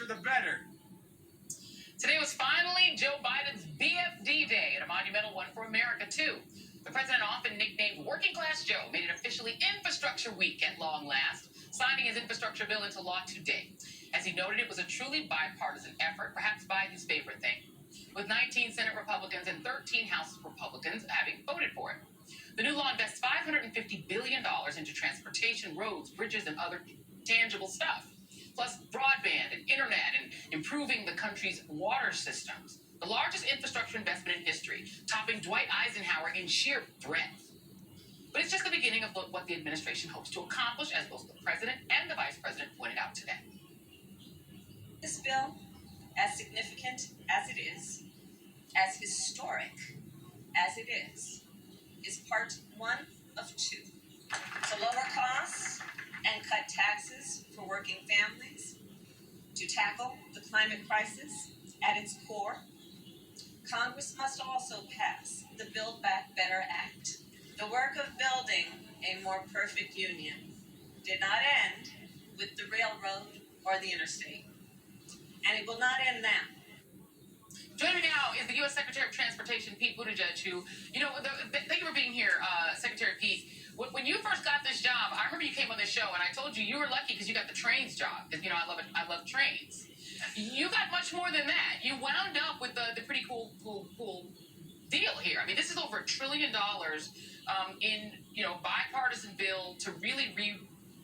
the better. Today was finally Joe Biden's BFD day, and a monumental one for America, too. The president, often nicknamed Working Class Joe, made it officially Infrastructure Week at long last, signing his infrastructure bill into law today. As he noted, it was a truly bipartisan effort, perhaps Biden's favorite thing, with 19 Senate Republicans and 13 House Republicans having voted for it. The new law invests $550 billion into transportation, roads, bridges, and other tangible stuff, plus broadband and internet and improving the country's water systems. The largest infrastructure investment in history, topping Dwight Eisenhower in sheer breadth. But it's just the beginning of what the administration hopes to accomplish, as both the president and the vice president pointed out today. This bill, as significant as it is, as historic as it is part one of two. To lower costs and cut taxes for working families, to tackle the climate crisis at its core, Congress must also pass the Build Back Better Act. The work of building a more perfect union did not end with the railroad or the interstate, and it will not end now. Joining me now is the U.S. Secretary of Transportation, Pete Buttigieg, who, thank you for being here, Secretary Pete. When you first got this job, I remember you came on this show, and I told you were lucky because you got the trains job. Because, I love trains. You got much more than that. You wound up with the pretty cool deal here. I mean, this is over $1 trillion in, bipartisan bill to really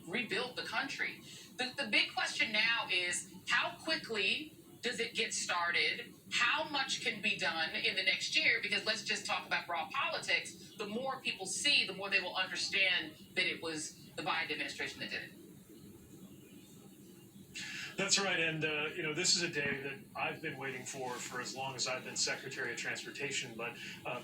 rebuild the country. The big question now is, how quickly does it get started? How much can be done in the next year? Because let's just talk about raw politics. The more people see, the more they will understand that it was the Biden administration that did it. That's right, and this is a day that I've been waiting for as long as I've been Secretary of Transportation, but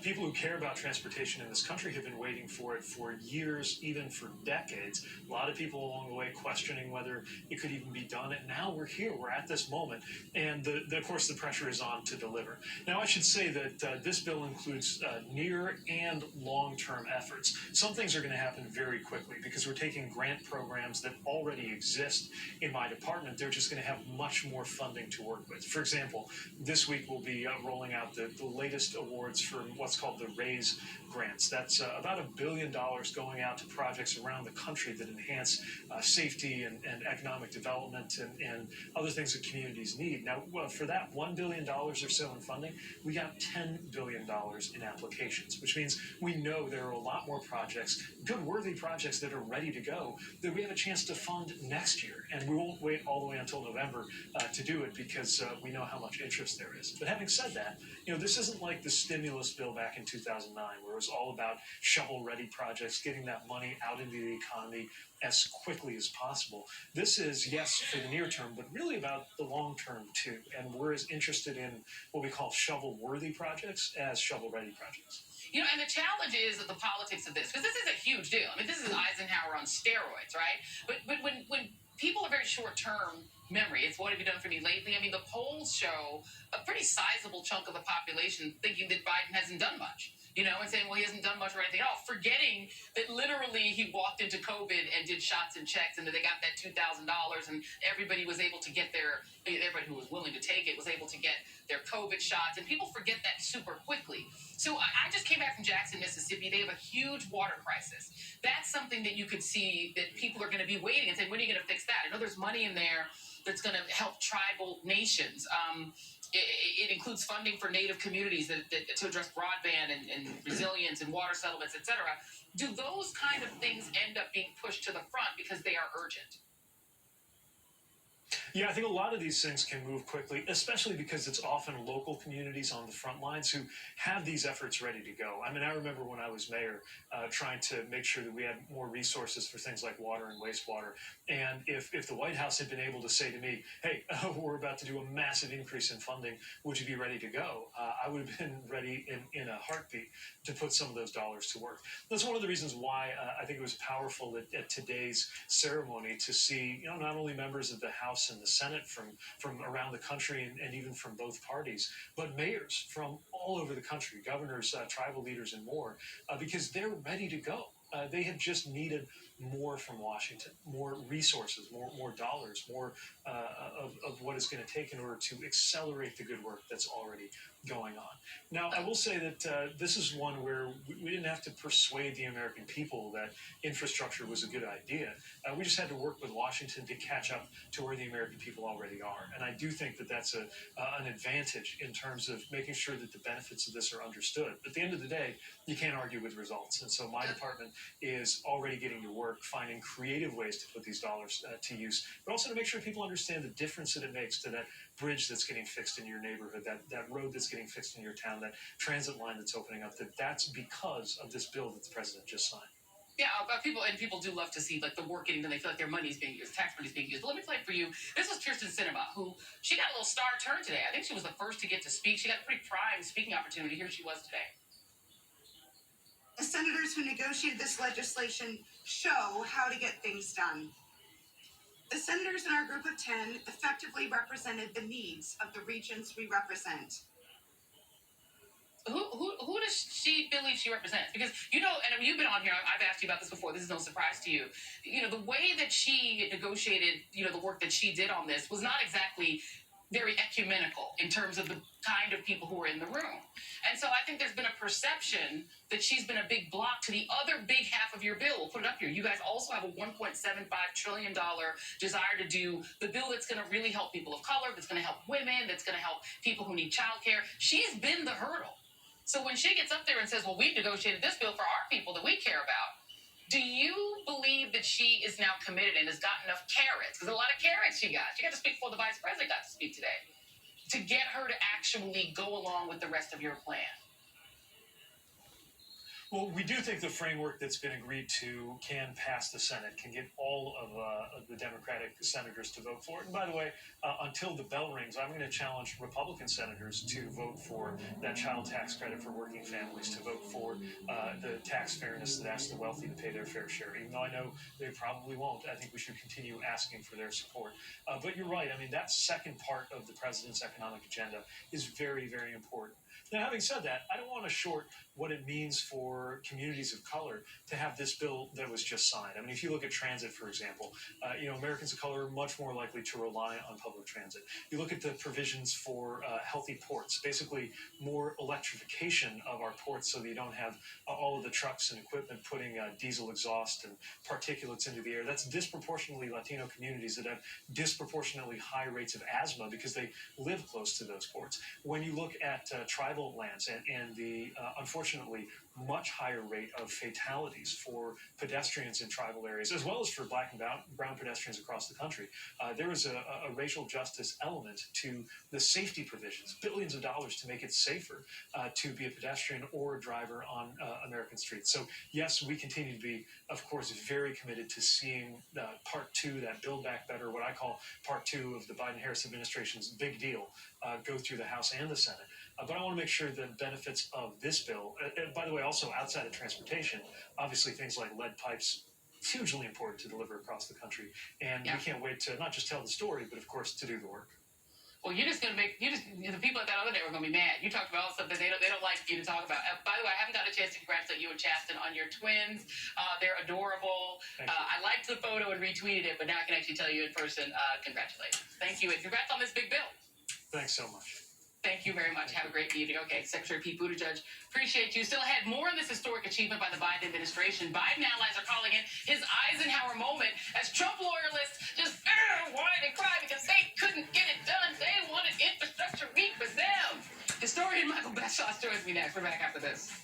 people who care about transportation in this country have been waiting for it for years, even for decades. A lot of people along the way questioning whether it could even be done, and now we're here, we're at this moment, and of course the pressure is on to deliver. Now I should say that this bill includes near and long-term efforts. Some things are going to happen very quickly because we're taking grant programs that already exist in my department. They're just going to have much more funding to work with. For example, this week we'll be rolling out the latest awards for what's called the RAISE grants. That's about $1 billion going out to projects around the country that enhance safety and economic development and other things that communities need. Now, for that $1 billion or so in funding, we got $10 billion in applications, which means we know there are a lot more projects, good, worthy projects that are ready to go, that we have a chance to fund next year. And we won't wait all the way until November to do it because we know how much interest there is. But having said that, this isn't like the stimulus bill back in 2009, where it was all about shovel-ready projects, getting that money out into the economy as quickly as possible. This is, yes, for the near term, but really about the long term, too. And we're as interested in what we call shovel-worthy projects as shovel-ready projects. And the challenge is the politics of this, because this is a huge deal. I mean, this is Eisenhower on steroids, right? But when people are very short-term memory, it's what have you done for me lately? I mean, the polls show a pretty sizable chunk of the population thinking that Biden hasn't done much, and saying, well, he hasn't done much or anything at all, forgetting that literally he walked into COVID and did shots and checks and that they got that $2,000 and everybody was able to get everybody who was willing to take it was able to get their COVID shots, and people forget that super quickly. So I just came back from Jackson, Mississippi. They have a huge water crisis. That's something that you could see that people are going to be waiting and saying, when are you going to fix that? I know there's money in there that's going to help tribal nations. It includes funding for Native communities to address broadband and resilience and water settlements, et cetera. Do those kind of things end up being pushed to the front because they are urgent? Yeah, I think a lot of these things can move quickly, especially because it's often local communities on the front lines who have these efforts ready to go. I mean, I remember when I was mayor trying to make sure that we had more resources for things like water and wastewater. And if the White House had been able to say to me, hey, we're about to do a massive increase in funding, would you be ready to go? I would have been ready in a heartbeat to put some of those dollars to work. That's one of the reasons why I think it was powerful at today's ceremony to see, not only members of the House and the Senate from around the country and even from both parties, but mayors from all over the country, governors, tribal leaders, and more, because they're ready to go. they have just needed more from Washington, more resources, more dollars, more of what it's going to take in order to accelerate the good work that's already going on. Now, I will say that this is one where we didn't have to persuade the American people that infrastructure was a good idea. We just had to work with Washington to catch up to where the American people already are. And I do think that that's an advantage in terms of making sure that the benefits of this are understood. But at the end of the day, you can't argue with results. And so my department is already getting to work finding creative ways to put these dollars to use, but also to make sure people understand the difference that it makes to that bridge that's getting fixed in your neighborhood, that road that's getting fixed in your town, that transit line that's opening up, that's because of this bill that the president just signed. Yeah, people do love to see like the work getting done. They feel like their money's being used, tax money's being used. But let me play it for you. This was Kirsten Sinema, who she got a little star turn today. I think she was the first to get to speak. She got a pretty prime speaking opportunity. Here she was today. The senators who negotiated this legislation show how to get things done. The senators in our group of 10 effectively represented the needs of the regions we represent. Who does she believe she represents? Because, you know, and you've been on here, I've asked you about this before, this is no surprise to you. You know, the way that she negotiated, you know, the work that she did on this was not exactly very ecumenical in terms of the kind of people who were in the room. And so I think there's been a perception that she's been a big block to the other big half of your bill. We'll put it up here. You guys also have a $1.75 trillion desire to do the bill that's going to really help people of color, that's going to help women, that's going to help people who need childcare. She's been the hurdle. So when she gets up there and says, well, we've negotiated this bill for our people that we care about, do you believe that she is now committed and has got enough carrots? Because a lot of carrots she got. She got to speak before the vice president got to speak today, to get her to actually go along with the rest of your plan. Well, we do think the framework that's been agreed to can pass the Senate, can get all of the Democratic senators to vote for it. And by the way, until the bell rings, I'm going to challenge Republican senators to vote for that child tax credit for working families, to vote for the tax fairness that asks the wealthy to pay their fair share. Even though I know they probably won't, I think we should continue asking for their support. But you're right. I mean, that second part of the president's economic agenda is very, very important. Now, having said that, I don't want to short what it means for communities of color to have this bill that was just signed. I mean, if you look at transit, for example, you know, Americans of color are much more likely to rely on public transit. You look at the provisions for healthy ports, basically more electrification of our ports so that you don't have all of the trucks and equipment putting diesel exhaust and particulates into the air. That's disproportionately Latino communities that have disproportionately high rates of asthma because they live close to those ports. When you look at tribal lands and the unfortunately much higher rate of fatalities for pedestrians in tribal areas, as well as for black and brown pedestrians across the country. There is a racial justice element to the safety provisions, billions of dollars to make it safer to be a pedestrian or a driver on American streets. So yes, we continue to be, of course, very committed to seeing part two, that Build Back Better, what I call part two of the Biden-Harris administration's big deal, go through the House and the Senate. But I want to make sure the benefits of this bill, and by the way, also outside of transportation, obviously things like lead pipes, hugely important to deliver across the country. And we can't wait to not just tell the story, but of course to do the work. Well, you're just going to make, the people at that other day were going to be mad. You talked about all the stuff that they don't like you to talk about. By the way, I haven't got a chance to congratulate you and Chasten on your twins. They're adorable. I liked the photo and retweeted it, but now I can actually tell you in person, congratulations. Thank you, and congrats on this big bill. Thanks so much. Thank you very much. Have a great evening. Okay, Secretary Pete Buttigieg, appreciate you. Still ahead, more on this historic achievement by the Biden administration. Biden allies are calling it his Eisenhower moment as Trump loyalists just wanted to cry because they couldn't get it done. They wanted infrastructure week for them. Historian Michael Beschloss joins me next. We're back after this.